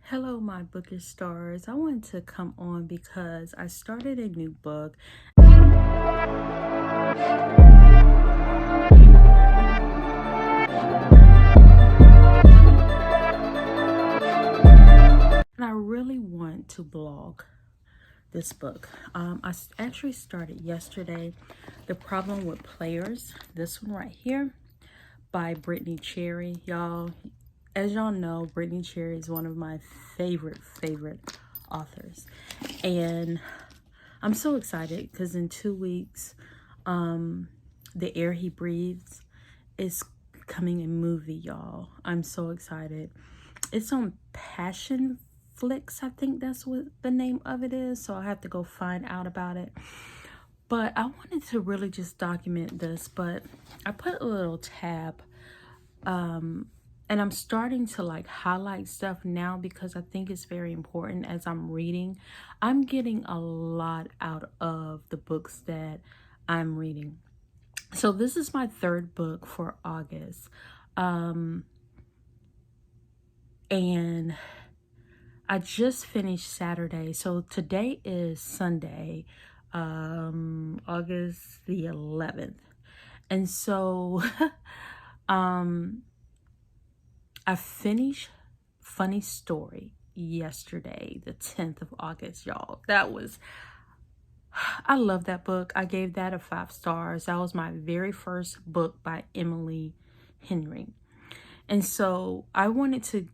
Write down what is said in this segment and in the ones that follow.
Hello, my bookish stars. I wanted to come on because I started a new book. And I really want to blog this book. Actually started yesterday. The Problem with Players. This one right here by Brittany Cherry. As y'all know, Brittany Cherry is one of my favorite authors. And I'm so excited because in 2 weeks, The Air He Breathes is coming in movie, y'all. I'm so excited. It's on Passion Flicks, I think that's what the name of it is. So I have to go find out about it. But I wanted to really just document this, but I put a little tab and I'm starting to like highlight stuff now because I think it's very important as I'm reading. I'm getting a lot out of the books that I'm reading. So this is my third book for August. And I just finished Saturday. So today is Sunday, August the 11th. And so I finished Funny Story yesterday, the 10th of August, y'all. I love that book. I gave that a 5 stars. That was my very first book by Emily Henry. And so I wanted to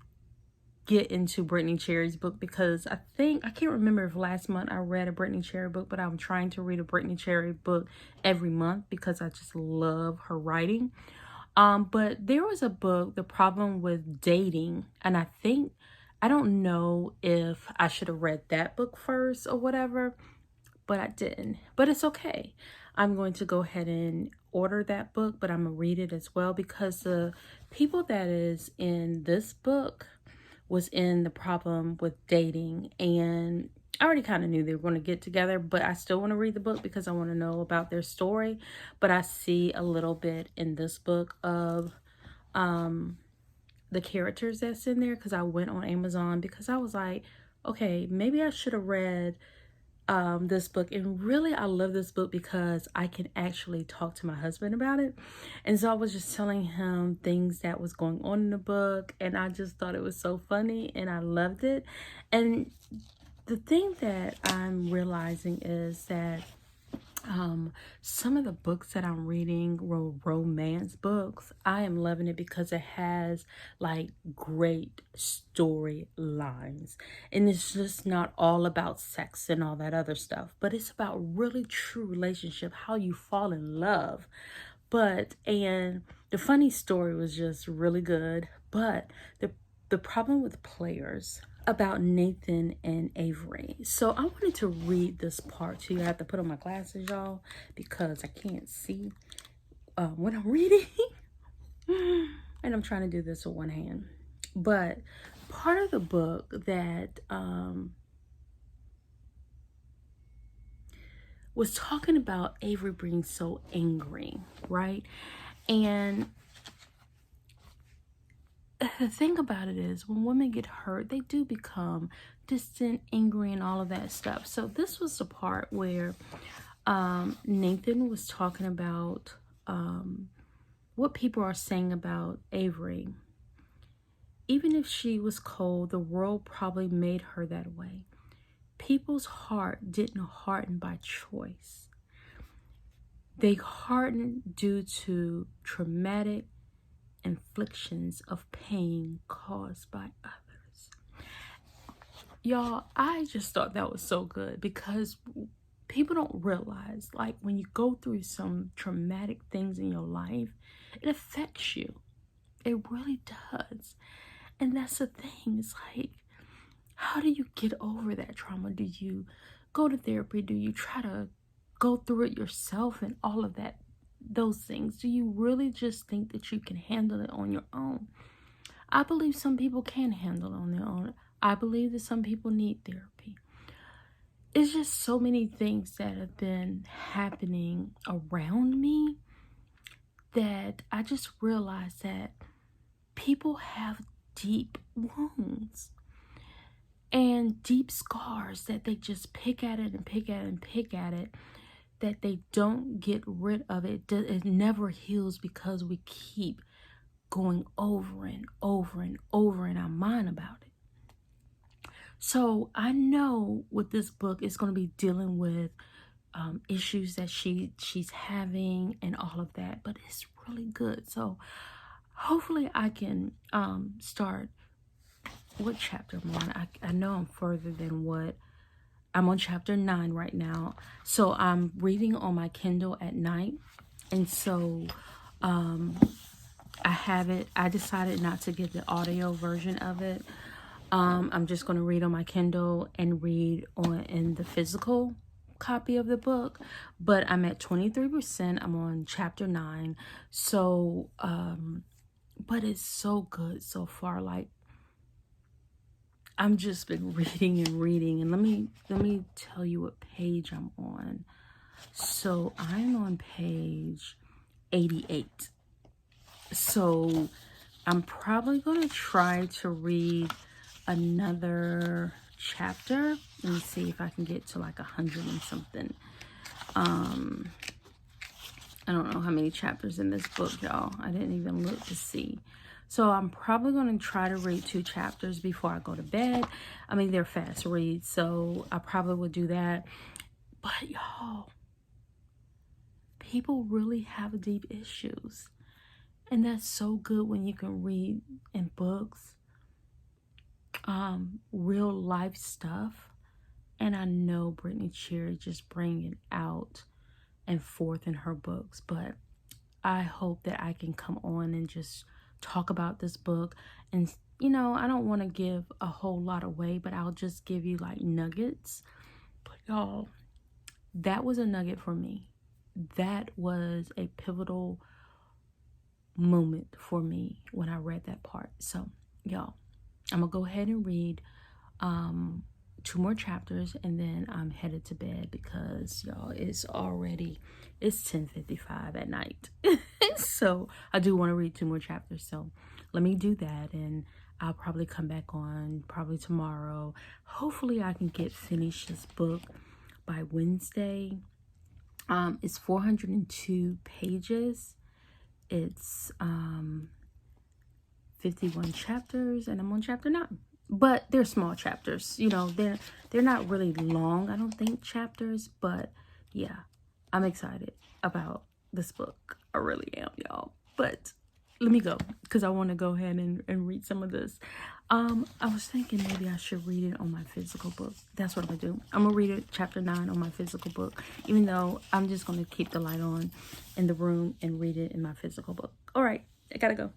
get into Brittany Cherry's book because I can't remember if last month I read a Brittany Cherry book, but I'm trying to read a Brittany Cherry book every month because I just love her writing. But there was a book, The Problem with Dating, and I don't know if I should have read that book first or whatever, but I didn't. But it's okay. I'm going to go ahead and order that book, but I'm going to read it as well because the people that is in this book was in The Problem with Dating, and I already kind of knew they were going to get together, but I still want to read the book because I want to know about their story. But I see a little bit in this book of the characters that's in there because I went on Amazon because I was like, okay, maybe I should have read this book. And really, I love this book because I can actually talk to my husband about it. And so I was just telling him things that was going on in the book, and I just thought it was so funny and I loved it. And the thing that I'm realizing is that some of the books that I'm reading were romance books. I am loving it because it has like great storylines, and it's just not all about sex and all that other stuff, but it's about really true relationship, how you fall in love. And the funny story was just really good, but the problem with Players about Nathan and Avery. So I wanted to read this part to you. I have to put on my glasses, y'all, because I can't see what I'm reading. And I'm trying to do this with one hand. But part of the book that was talking about Avery being so angry, right? And the thing about it is when women get hurt, they do become distant, angry, and all of that stuff. So this was the part where Nathan was talking about what people are saying about Avery. Even if she was cold, the world probably made her that way. People's heart didn't harden by choice. They hardened due to traumatic inflictions of pain caused by others. Y'all, I just thought that was so good because people don't realize, like, when you go through some traumatic things in your life, it affects you. It really does. And that's the thing. It's like, how do you get over that trauma? Do you go to therapy? Do you try to go through it yourself and all of that? Those things. Do you really just think that you can handle it on your own? I believe some people can handle it on their own. I believe that some people need therapy. It's just so many things that have been happening around me that I just realized that people have deep wounds. and deep scars that they just pick at it and pick at it and pick at it, that they don't get rid of it. It never heals because we keep going over and over and over in our mind about it. So I know with this book, it's going to be dealing with issues that she's having and all of that, but it's really good. So hopefully I can start what chapter I'm on. I know I'm further than what I'm on. Chapter 9 right now. So I'm reading on my Kindle at night, and so I decided not to get the audio version of it. I'm just going to read on my Kindle and read in the physical copy of the book, but I'm at 23%. I'm on chapter 9. So but it's so good so far. Like, I'm just been reading and reading, and let me tell you what page I'm on. So I'm on page 88. So I'm probably going to try to read another chapter. Let me see if I can get to like 100 and something. I don't know how many chapters in this book, y'all. I didn't even look to see. So I'm probably going to try to read 2 chapters before I go to bed. I mean, they're fast reads, so I probably will do that. But y'all, people really have deep issues. And that's so good when you can read in books, real life stuff. And I know Brittany Cherry just bringing it out and forth in her books, but I hope that I can come on and just talk about this book. And you know, I don't want to give a whole lot away, but I'll just give you like nuggets. But y'all, that was a nugget for me. That was a pivotal moment for me when I read that part. So y'all, I'm gonna go ahead and read 2 more chapters, and then I'm headed to bed because y'all, it's 10:55 at night. So I do want to read 2 more chapters. So let me do that, and I'll probably come back on probably tomorrow. Hopefully I can finish this book by Wednesday. It's 402 pages. It's 51 chapters, and I'm on chapter 9. But they're small chapters, you know, they're not really long, I don't think, chapters. But yeah, I'm excited about this book. I really am, y'all. But let me go, because I want to go ahead and read some of this. I was thinking maybe I should read it on my physical book. That's what I'm gonna do. I'm gonna read it chapter 9 on my physical book, even though I'm just gonna keep the light on in the room and read it in my physical book. All right, I gotta go.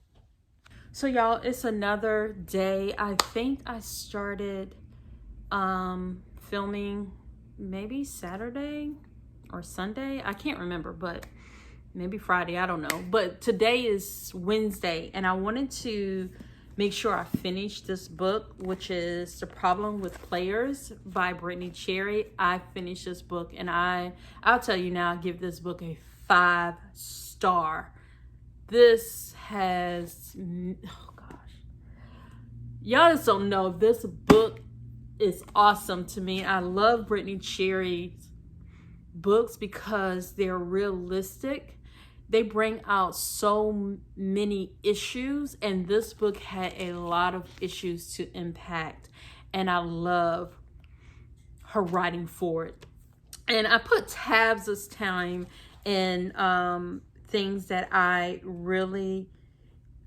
So y'all, it's another day. I think I started filming maybe Saturday or Sunday. I can't remember, but maybe Friday. I don't know. But today is Wednesday, and I wanted to make sure I finished this book, which is The Problem with Players by Brittany Cherry. I finished this book, and I'll tell you now, I give this book a 5-star. This has, oh gosh, y'all just don't know. This book is awesome to me. I love Brittany Cherry's books because they're realistic. They bring out so many issues, and this book had a lot of issues to impact, and I love her writing for it. And I put tabs this time in things that I really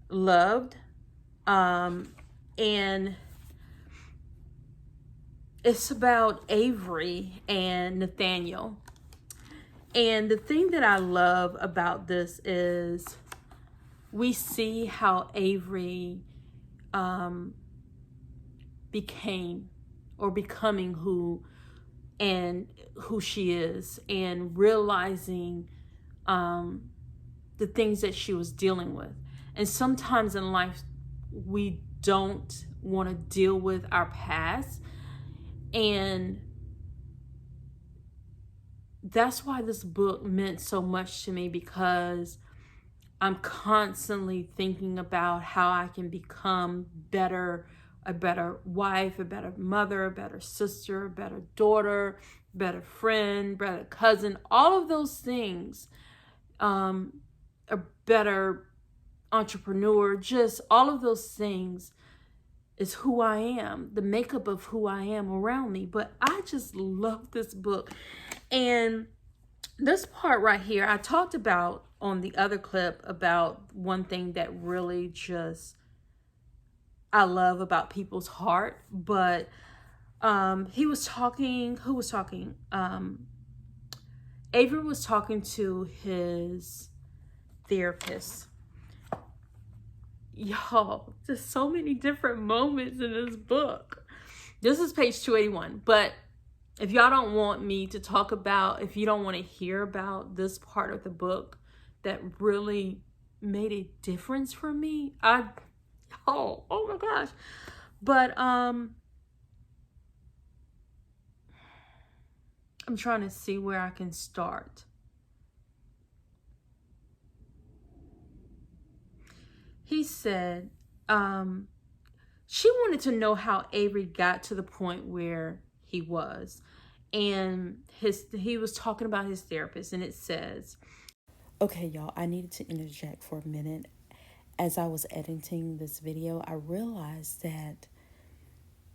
loved, and it's about Avery and Nathaniel. And the thing that I love about this is we see how Avery becoming who she is, and realizing the things that she was dealing with. And sometimes in life, we don't want to deal with our past. And that's why this book meant so much to me, because I'm constantly thinking about how I can become better a better wife, a better mother, a better sister, a better daughter, better friend, better cousin, all of those things, a better entrepreneur, just all of those things is who I am, the makeup of who I am around me. But I just love this book. And this part right here, I talked about on the other clip about one thing that really just I love about people's heart. But he was talking, who was talking? Avery was talking to his therapist. Y'all, there's so many different moments in this book. This is page 281. But if y'all don't want me to talk about, if you don't want to hear about this part of the book that really made a difference for me, oh my gosh. But I'm trying to see where I can start. He said, she wanted to know how Avery got to the point where he was. And he was talking about his therapist, and it says, okay, y'all, I needed to interject for a minute. As I was editing this video, I realized that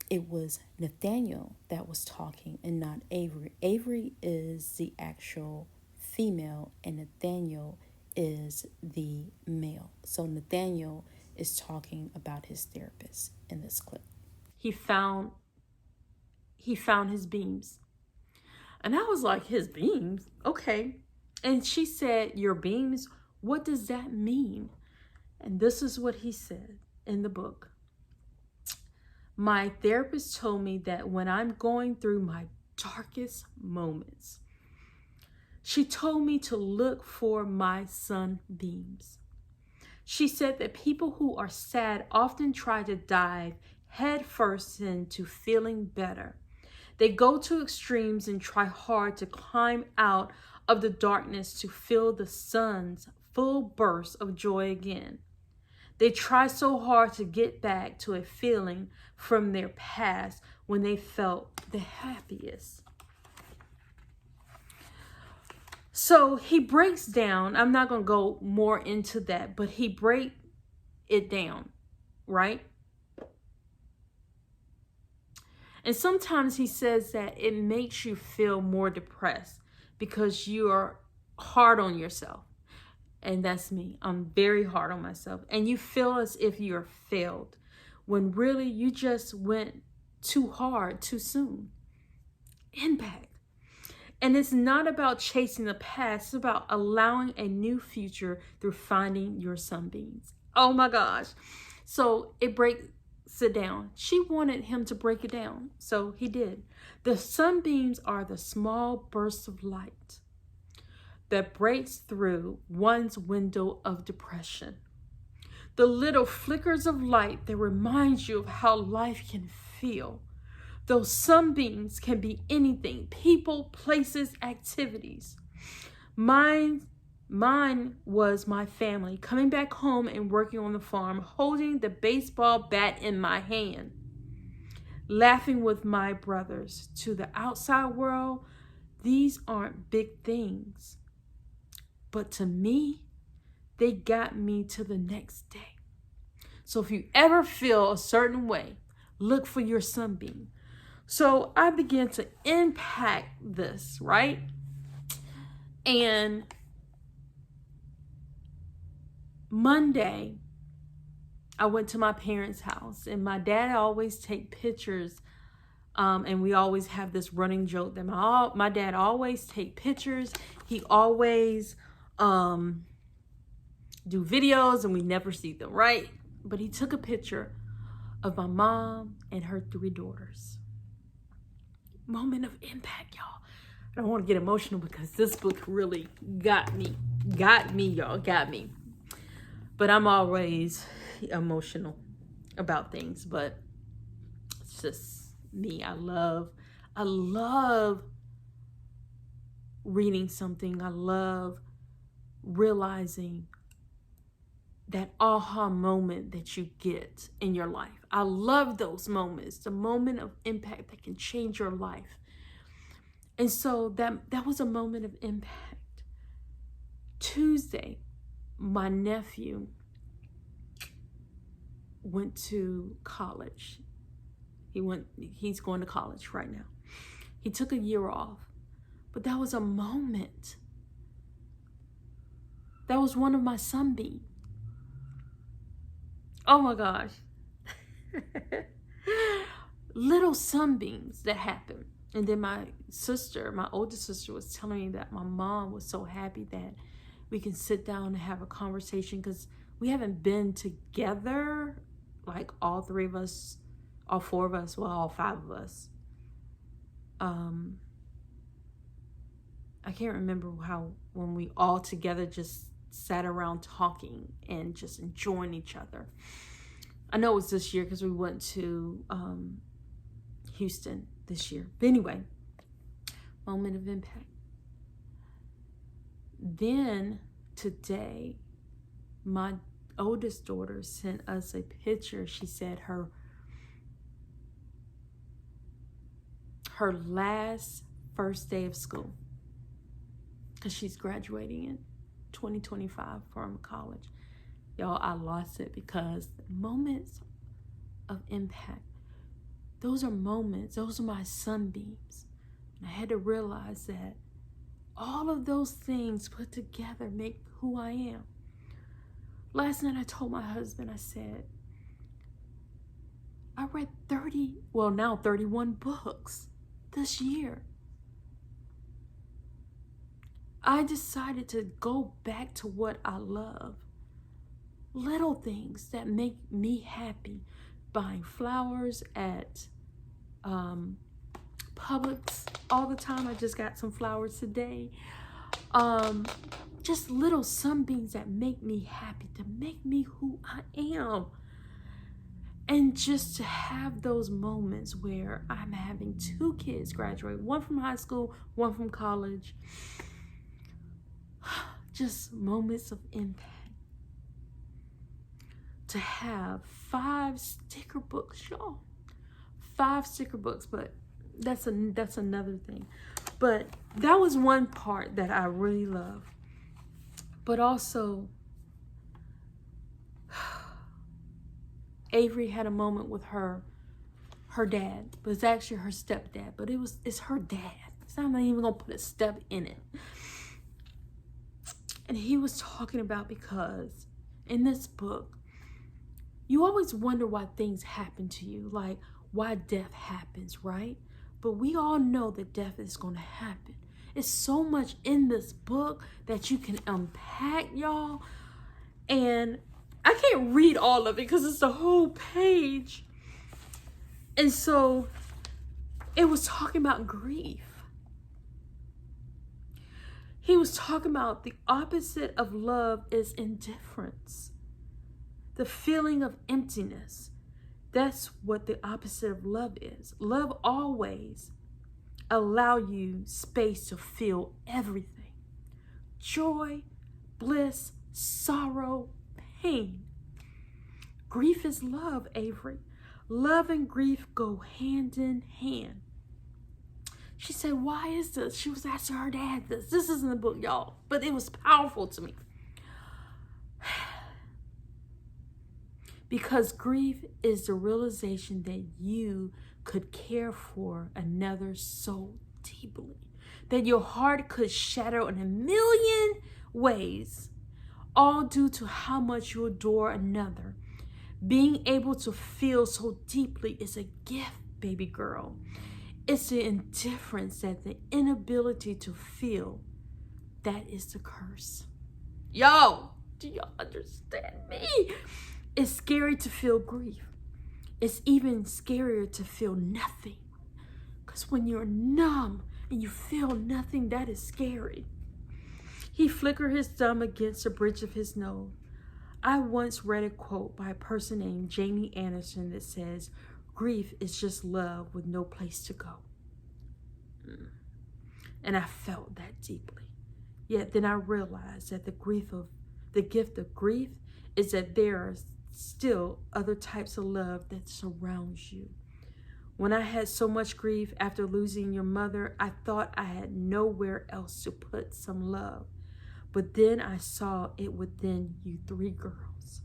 it was Nathaniel that was talking and not Avery. Avery is the actual female and Nathaniel is the male. So Nathaniel is talking about his therapist in this clip. He found his beams. And I was like, his beams? Okay. And she said, your beams? What does that mean? And this is what he said in the book. My therapist told me that when I'm going through my darkest moments, she told me to look for my sunbeams. She said that people who are sad often try to dive headfirst into feeling better. They go to extremes and try hard to climb out of the darkness to feel the sun's full burst of joy again. They try so hard to get back to a feeling from their past when they felt the happiest. So he breaks down, I'm not going to go more into that, but he breaks it down, right? And sometimes he says that it makes you feel more depressed because you are hard on yourself. And that's me. I'm very hard on myself. And you feel as if you're failed when really you just went too hard too soon. Impact. And it's not about chasing the past. It's about allowing a new future through finding your sunbeams. Oh my gosh. So it breaks it down. She wanted him to break it down. So he did. The sunbeams are the small bursts of light that breaks through one's window of depression. The little flickers of light that reminds you of how life can feel. Those sunbeams can be anything, people, places, activities. Mine was my family, coming back home and working on the farm, holding the baseball bat in my hand, laughing with my brothers. To the outside world, these aren't big things. But to me, they got me to the next day. So if you ever feel a certain way, look for your sunbeam. So I began to impact this, right? And Monday, I went to my parents' house, and my dad always take pictures. And we always have this running joke that my dad always take pictures. He always do videos and we never see them, right? But he took a picture of my mom and her 3 daughters. Moment of impact, y'all. I don't want to get emotional because this book really got me, y'all, got me. But I'm always emotional about things, but it's just me. I love reading something. I love realizing that aha moment that you get in your life. I love those moments, the moment of impact that can change your life. And so that was a moment of impact. Tuesday, my nephew went to college. He's going to college right now. He took a year off, but that was a moment. That was one of my sunbeams. Oh my gosh. Little sunbeams that happened. And then my oldest sister was telling me that my mom was so happy that we can sit down and have a conversation, because we haven't been together, like all three of us, all four of us, well, all five of us. I can't remember when we all together just sat around talking and just enjoying each other. I know it was this year because we went to Houston this year. But anyway, moment of impact. Then today, my oldest daughter sent us a picture. She said her last first day of school, because she's graduating in 2025 from college. Y'all, I lost it, because moments of impact, those are moments, those are my sunbeams. And I had to realize that all of those things put together make who I am. Last night I told my husband, I said, I read 31 books this year. I decided to go back to what I love. Little things that make me happy. Buying flowers at Publix all the time. I just got some flowers today. Just little sunbeams that make me happy, to make me who I am. And just to have those moments where I'm having 2 kids graduate, one from high school, one from college. Just moments of impact. To have 5 sticker books, y'all. 5 sticker books, but that's another thing. But that was one part that I really love. But also, Avery had a moment with her dad, but it's actually her stepdad, but it's her dad. So I'm not even gonna put a step in it. And he was talking about, because in this book, you always wonder why things happen to you, like why death happens, right? But we all know that death is going to happen. It's so much in this book that you can unpack, y'all. And I can't read all of it because it's the whole page. And so it was talking about grief. He was talking about the opposite of love is indifference. The feeling of emptiness. That's what the opposite of love is. Love always allow you space to feel everything. Joy, bliss, sorrow, pain. Grief is love, Avery. Love and grief go hand in hand. She said, why is this? She was asking her dad this. This isn't the book, y'all, but it was powerful to me. Because grief is the realization that you could care for another so deeply, that your heart could shatter in a million ways, all due to how much you adore another. Being able to feel so deeply is a gift, baby girl. It's the indifference, that the inability to feel, that is the curse. Yo, do y'all understand me? It's scary to feel grief. It's even scarier to feel nothing. Because when you're numb and you feel nothing, that is scary. He flickered his thumb against the bridge of his nose. I once read a quote by a person named Jamie Anderson that says, grief is just love with no place to go. And I felt that deeply. Yet then I realized that the gift of grief is that there are still other types of love that surrounds you. When I had so much grief after losing your mother, I thought I had nowhere else to put some love. But then I saw it within you three girls.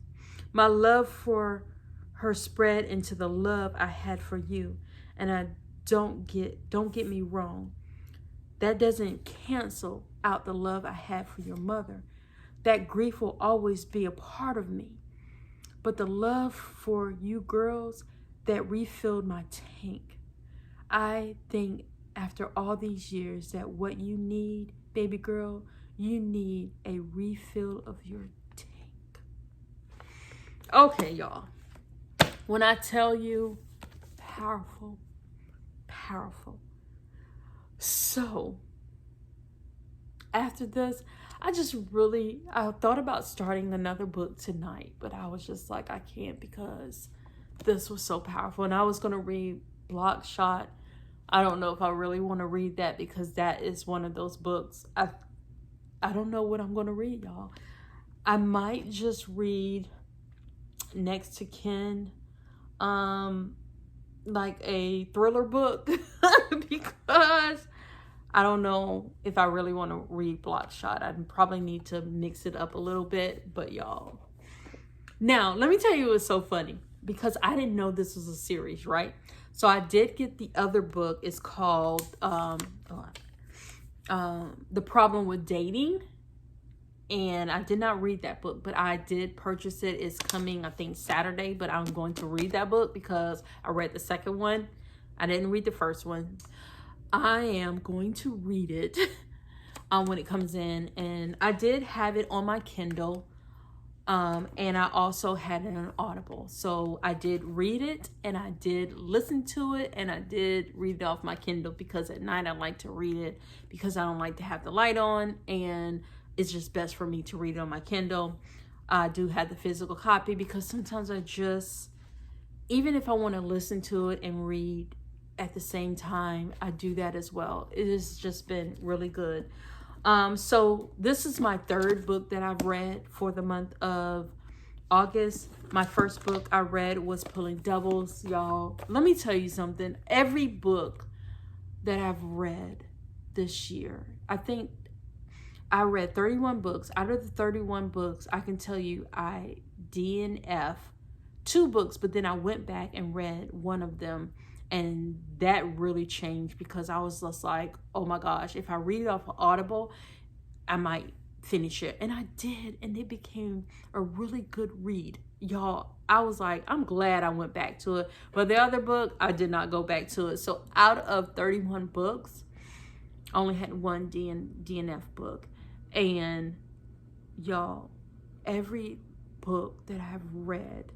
My love for her spread into the love I had for you. And don't get me wrong. That doesn't cancel out the love I had for your mother. That grief will always be a part of me. But the love for you girls, that refilled my tank. I think after all these years that what you need, baby girl, you need a refill of your tank. Okay, y'all. When I tell you, powerful, powerful. So, after this, I thought about starting another book tonight, but I was just like, I can't because this was so powerful. And I was going to read Block Shot. I don't know if I really want to read that because that is one of those books. I don't know what I'm going to read, y'all. I might just read Next to Kin, like a thriller book because I don't know if I really want to read Block Shot. I probably need to mix it up a little bit, but y'all. Now, let me tell you what's so funny. Because I didn't know this was a series, right? So I did get the other book. It's called The Problem with Dating. And I did not read that book, but I did purchase it. It's coming, I think, Saturday. But I'm going to read that book because I read the second one. I didn't read the first one. I am going to read it when it comes in. And I did have it on my Kindle. And I also had it on Audible. So I did read it and I did listen to it and I did read it off my Kindle because at night I like to read it because I don't like to have the light on and it's just best for me to read it on my Kindle. I do have the physical copy because sometimes even if I want to listen to it and read at the same time, I do that as well. It has just been really good. So this is my third book that I've read for the month of August. My first book I read was Pulling Doubles, y'all. Let me tell you something. Every book that I've read this year, I think I read 31 books. Out of the 31 books, I can tell you I DNF 2 books, but then I went back and read one of them. And that really changed because I was just like, oh my gosh, if I read it off of Audible, I might finish it. And I did. And it became a really good read. Y'all, I was like, I'm glad I went back to it. But the other book, I did not go back to it. So out of 31 books, I only had one DNF book. And y'all, every book that I've read,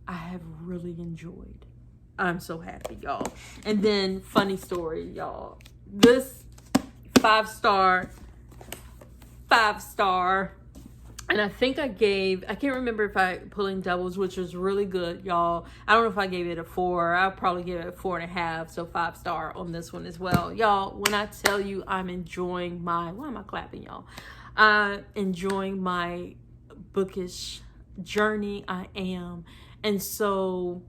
I have really enjoyed. I'm so happy, y'all. And then, funny story, y'all. This 5-star. And I think I can't remember if I Pulling Doubles, which was really good, y'all. I don't know if I gave it a 4. I'll probably give it a 4.5. So 5-star on this one as well. Y'all, when I tell you I'm enjoying why am I clapping, y'all? Enjoying my bookish journey, I am. And so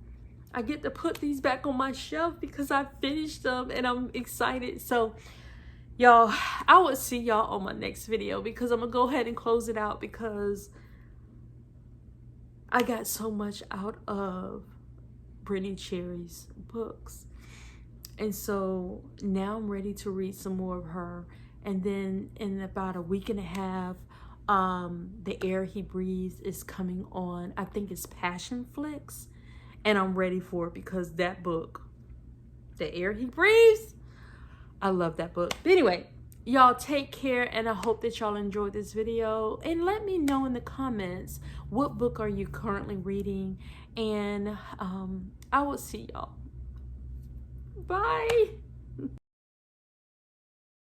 I get to put these back on my shelf because I finished them and I'm excited. So y'all, I will see y'all on my next video because I'm gonna go ahead and close it out because I got so much out of Brittany Cherry's books. And so now I'm ready to read some more of her. And then in about a week and a half, The Air He Breathes is coming on. I think it's Passion Flicks. And I'm ready for it because that book, The Air He Breathes, I love that book. But anyway, y'all take care and I hope that y'all enjoyed this video. And let me know in the comments, what book are you currently reading? And I will see y'all. Bye.